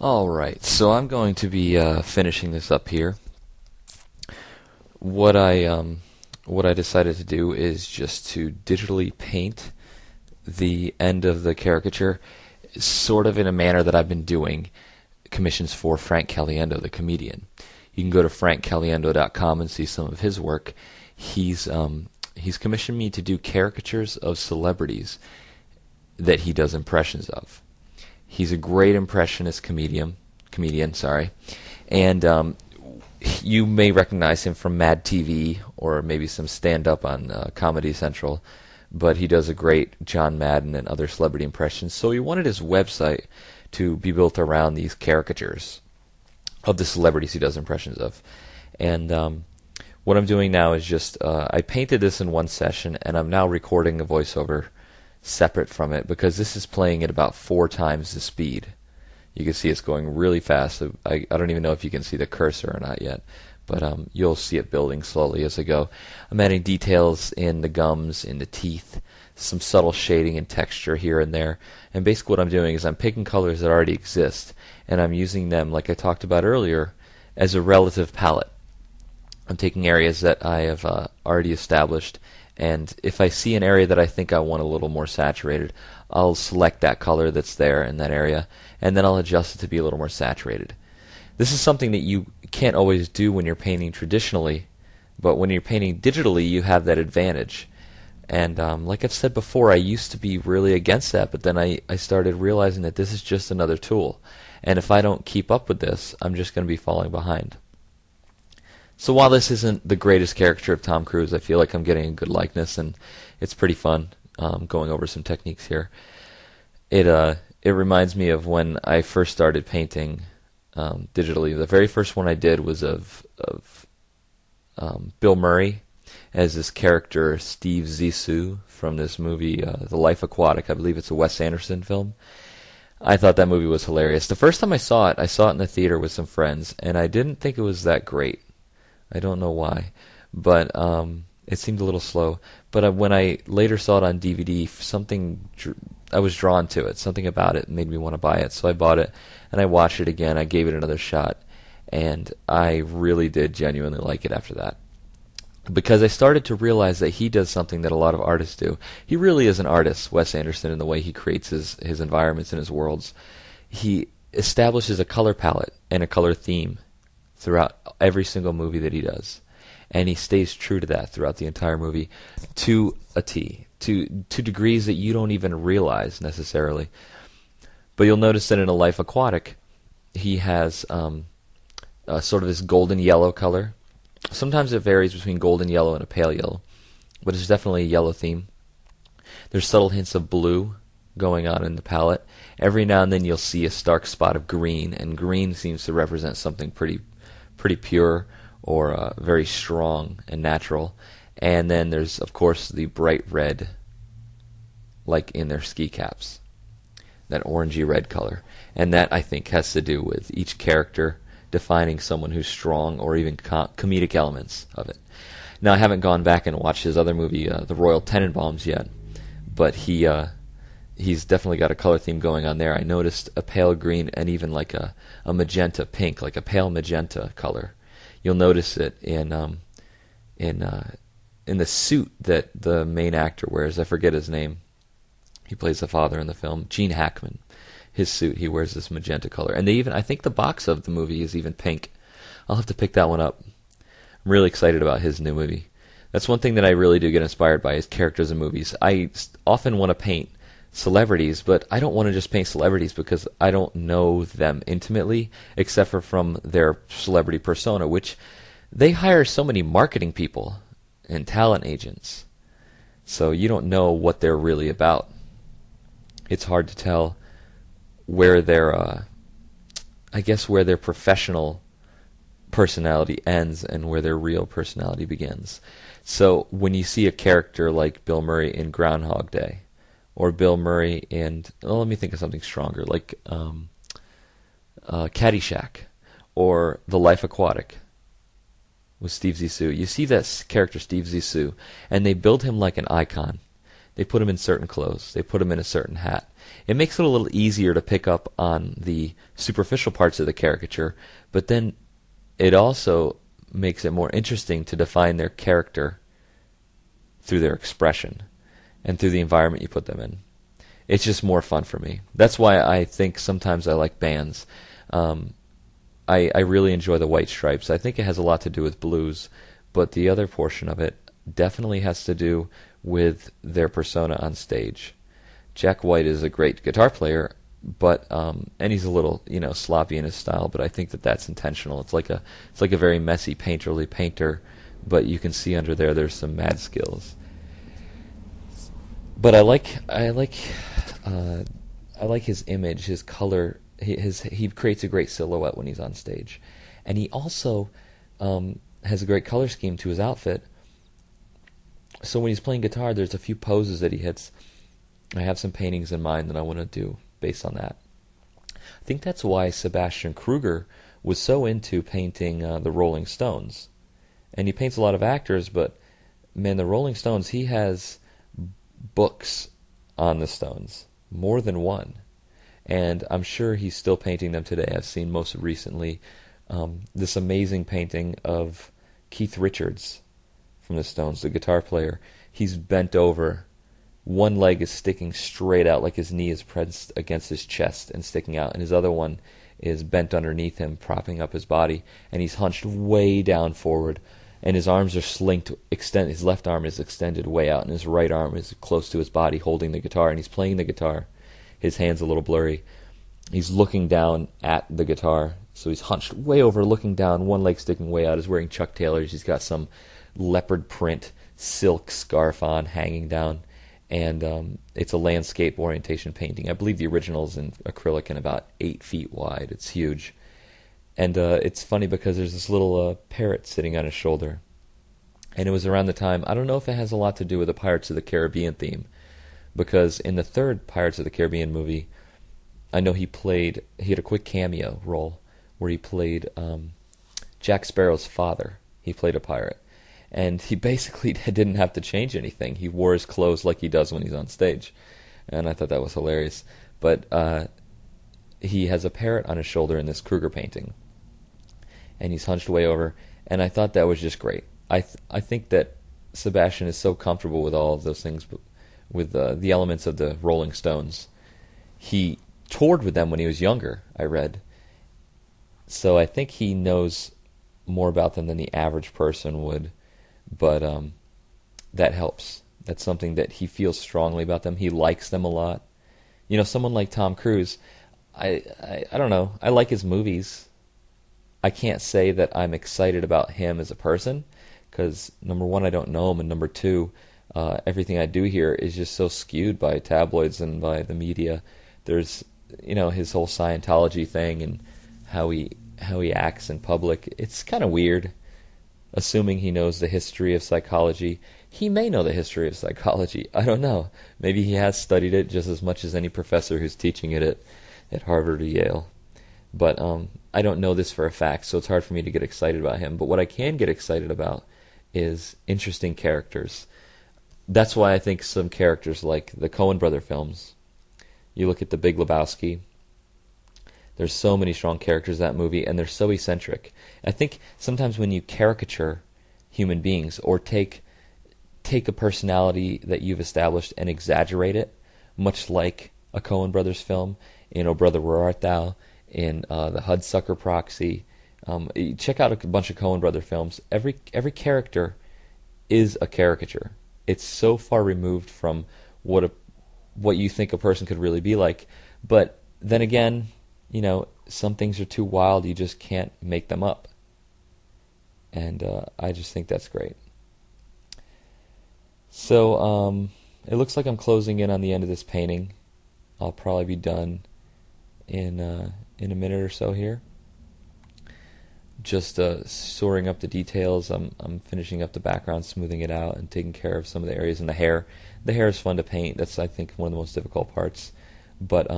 Alright, so I'm going to be finishing this up here. What I decided to do is just to digitally paint the end of the caricature, sort of in a manner that I've been doing commissions for Frank Caliendo, the comedian. You can go to frankcaliendo.com and see some of his work. He's commissioned me to do caricatures of celebrities that he does impressions of. He's a great impressionist comedian, and you may recognize him from Mad TV or maybe some stand-up on Comedy Central, but he does a great John Madden and other celebrity impressions. So he wanted his website to be built around these caricatures of the celebrities he does impressions of. And what I'm doing now is just, I painted this in one session, and I'm now recording a voiceover separate from it, because this is playing at about 4 times the speed. You can see it's going really fast. I don't even know if you can see the cursor or not yet, but you'll see it building slowly as I go. I'm adding details in the gums, in the teeth, some subtle shading and texture here and there, and basically what I'm doing is I'm picking colors that already exist, and I'm using them, like I talked about earlier, as a relative palette. I'm taking areas that I have already established, and if I see an area that I think I want a little more saturated, I'll select that color that's there in that area, and then I'll adjust it to be a little more saturated. This is something that you can't always do when you're painting traditionally, but when you're painting digitally, you have that advantage. And like I've said before, I used to be really against that, but then I started realizing that this is just another tool, and if I don't keep up with this, I'm just going to be falling behind. So while this isn't the greatest caricature of Tom Cruise, I feel like I'm getting a good likeness, and it's pretty fun going over some techniques here. It reminds me of when I first started painting digitally. The very first one I did was of Bill Murray as this character Steve Zissou from this movie The Life Aquatic. I believe it's a Wes Anderson film. I thought that movie was hilarious. The first time I saw it in the theater with some friends, and I didn't think it was that great. I don't know why, but it seemed a little slow. But when I later saw it on DVD, I was drawn to it. Something about it made me want to buy it, so I bought it, and I watched it again. I gave it another shot, and I really did genuinely like it after that. Because I started to realize that he does something that a lot of artists do. He really is an artist, Wes Anderson, in the way he creates his environments and his worlds. He establishes a color palette and a color theme throughout every single movie that he does, and he stays true to that throughout the entire movie to a T, to degrees that you don't even realize necessarily. But you'll notice that in A Life Aquatic, he has sort of this golden yellow color. Sometimes it varies between golden yellow and a pale yellow, but it's definitely a yellow theme. There's subtle hints of blue going on in the palette. Every now and then you'll see a stark spot of green, and green seems to represent something pretty pure or very strong and natural. And then there's, of course, the bright red, like in their ski caps, that orangey red color. And that, I think, has to do with each character defining someone who's strong, or even comedic elements of it. Now, I haven't gone back and watched his other movie, The Royal Tenenbaums, yet, but he's definitely got a color theme going on there. I noticed a pale green and even like a magenta pink, like a pale magenta color. You'll notice it in the suit that the main actor wears. I forget his name. He plays the father in the film, Gene Hackman. His suit, he wears this magenta color. And I think the box of the movie is even pink. I'll have to pick that one up. I'm really excited about his new movie. That's one thing that I really do get inspired by, is characters in movies. I often want to paint celebrities, but I don't want to just paint celebrities because I don't know them intimately, except for from their celebrity persona, which they hire so many marketing people and talent agents. So you don't know what they're really about. It's hard to tell where their professional personality ends and where their real personality begins. So when you see a character like Bill Murray in Groundhog Day, or Bill Murray in, let me think of something stronger, like Caddyshack, or The Life Aquatic with Steve Zissou. You see that character Steve Zissou, and they build him like an icon. They put him in certain clothes. They put him in a certain hat. It makes it a little easier to pick up on the superficial parts of the caricature, but then it also makes it more interesting to define their character through their expression and through the environment you put them in. It's just more fun for me. That's why I think sometimes I like bands. I really enjoy the White Stripes. I think it has a lot to do with blues, but the other portion of it definitely has to do with their persona on stage. Jack White is a great guitar player, but and he's a little sloppy in his style, but I think that that's intentional. It's like a very messy painterly painter, but you can see under there's some mad skills. But I like his image, his color. He creates a great silhouette when he's on stage, and he also has a great color scheme to his outfit. So when he's playing guitar, there's a few poses that he hits. I have some paintings in mind that I want to do based on that. I think that's why Sebastian Kruger was so into painting the Rolling Stones, and he paints a lot of actors. But man, the Rolling Stones, he has books on the Stones, more than one. And I'm sure he's still painting them today. I've seen most recently this amazing painting of Keith Richards from the Stones, the guitar player. He's bent over. One leg is sticking straight out, like his knee is pressed against his chest and sticking out, and his other one is bent underneath him, propping up his body, and he's hunched way down forward, and his arms are slinked, his left arm is extended way out, and his right arm is close to his body holding the guitar, and he's playing the guitar. His hand's a little blurry. He's looking down at the guitar, so he's hunched way over, looking down, one leg sticking way out. He's wearing Chuck Taylors. He's got some leopard print silk scarf on, hanging down, and it's a landscape orientation painting. I believe the original's in acrylic and about 8 feet wide. It's huge. And it's funny because there's this little parrot sitting on his shoulder. And it was around the time, I don't know if it has a lot to do with the Pirates of the Caribbean theme, because in the third Pirates of the Caribbean movie, I know he had a quick cameo role where he played Jack Sparrow's father. He played a pirate. And he basically didn't have to change anything. He wore his clothes like he does when he's on stage. And I thought that was hilarious. But he has a parrot on his shoulder in this Kruger painting. And he's hunched way over. And I thought that was just great. I think that Sebastian is so comfortable with all of those things, with the elements of the Rolling Stones. He toured with them when he was younger, I read. So I think he knows more about them than the average person would. But that helps. That's something that he feels strongly about them. He likes them a lot. Someone like Tom Cruise, I don't know. I like his movies. I can't say that I'm excited about him as a person, because number one, I don't know him, and number two, everything I do here is just so skewed by tabloids and by the media. There's, his whole Scientology thing and how he acts in public. It's kind of weird. Assuming he knows the history of psychology. He may know the history of psychology. I don't know. Maybe he has studied it just as much as any professor who's teaching it at Harvard or Yale. But I don't know this for a fact, so it's hard for me to get excited about him. But what I can get excited about is interesting characters. That's why I think some characters like the Coen brother films, you look at The Big Lebowski, there's so many strong characters in that movie, and they're so eccentric. I think sometimes when you caricature human beings or take a personality that you've established and exaggerate it, much like a Coen brothers film, in Oh Brother, Where Art Thou, in the Hudsucker Proxy, check out a bunch of Coen brother films. Every character is a caricature. It's so far removed from what you think a person could really be like. But then again, some things are too wild, you just can't make them up. And I just think that's great. So it looks like I'm closing in on the end of this painting. I'll probably be done in a minute or so here. Just storing up the details. I'm finishing up the background, smoothing it out, and taking care of some of the areas in the hair. The hair is fun to paint. That's, I think, one of the most difficult parts. But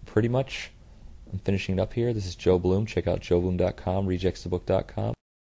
pretty much, I'm finishing it up here. This is Joe Bluhm. Check out JoeBluhm.com, rejectsthebook.com.